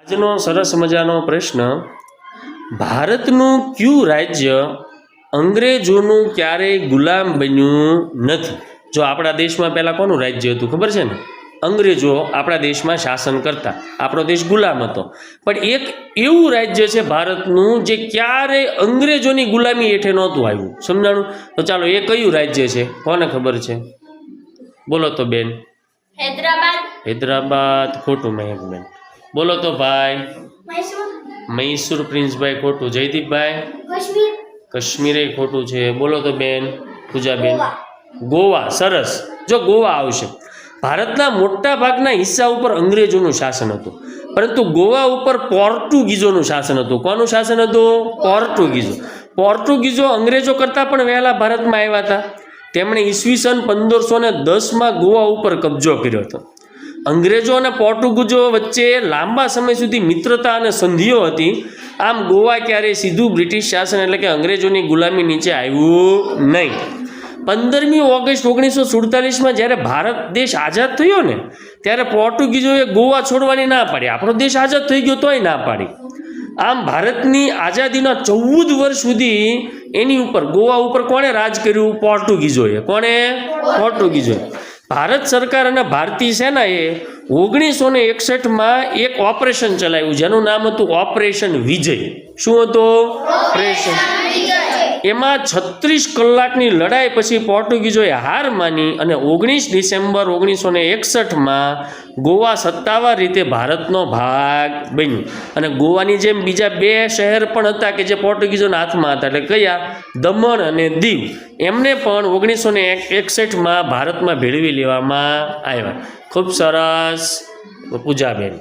આજનો સરસ મજાનો પ્રશ્ન, ભારતનું કયું રાજ્ય અંગ્રેજોનું ક્યારેય ગુલામ બન્યું નથી? જો આપણા દેશમાં પહેલાં કોનું રાજ્ય હતું ખબર છે ને? અંગ્રેજો આપણા દેશમાં શાસન કરતા, આપણો દેશ ગુલામ હતો. પણ એક એવું રાજ્ય છે ભારતનું જે ક્યારેય અંગ્રેજોની ગુલામી હેઠે નહોતું આવ્યું. સમજાણું? તો ચાલો એ કયું રાજ્ય છે? કોને ખબર છે? બોલો તો બેન. હૈદરાબાદ. હૈદરાબાદ ખોટું. મહેકબેન બોલો તો ભાઈ. મૈસૂર. મૈસૂર પ્રિન્સભાઈ ખોટું. જયદીપભાઈ. કાશ્મીર. કાશ્મીરે ખોટું છે. બોલો તો બેન. પૂજાબેન. ગોવા. ગોવા. સરસ. જો ગોવા આવશે. ભારતના મોટા ભાગના હિસ્સા ઉપર અંગ્રેજોનું શાસન હતું, પરંતુ ગોવા ઉપર પોર્ટુગીઝોનું શાસન હતું. કોનું શાસન હતું? પોર્ટુગીઝો. પોર્ટુગીઝો અંગ્રેજો કરતાં પણ વહેલા ભારતમાં આવ્યા હતા. તેમણે ઈસવીસન 1510માં ગોવા ઉપર કબજો કર્યો હતો. અંગ્રેજો અને પોર્ટુગીઝો વચ્ચે લાંબા સમય સુધી મિત્રતા અને સંધિઓ હતી. આમ ગોવા ક્યારેય સીધું બ્રિટિશ શાસન એટલે કે અંગ્રેજોની ગુલામી નીચે આવ્યું નહીં. 15મી ઓગસ્ટ 1947માં જ્યારે ભારત દેશ આઝાદ થયો ને, ત્યારે પોર્ટુગીઝોએ ગોવા છોડવાની ના પાડી. આપણો દેશ આઝાદ થઈ ગયો તોય ના પાડી. આમ ભારતની આઝાદીના 14 વર્ષ સુધી એની ઉપર ગોવા ઉપર કોણે રાજ કર્યું? પોર્ટુગીઝોએ. કોણે? પોર્ટુગીઝોએ. ભારત સરકાર અને ભારતીય સેનાએ 1961માં એક ઓપરેશન ચલાવ્યું જેનું નામ હતું ઓપરેશન વિજય. શું હતું? ઓપરેશન. એમાં 36 કલાકની લડાઈ પછી પોર્ટુગીઝોએ હાર માની અને 19 ડિસેમ્બર 1961માં ગોવા સત્તાવાર રીતે ભારતનો ભાગ બન્યું. અને ગોવાની જેમ બીજા 2 શહેર પણ હતા કે જે પોર્ટુગીઝોના હાથમાં હતા, એટલે કયા? દમણ અને દીવ. એમને પણ 1961માં ભારતમાં ભેળવી લેવામાં આવ્યા. ખૂબ સરસ પૂજાબેન.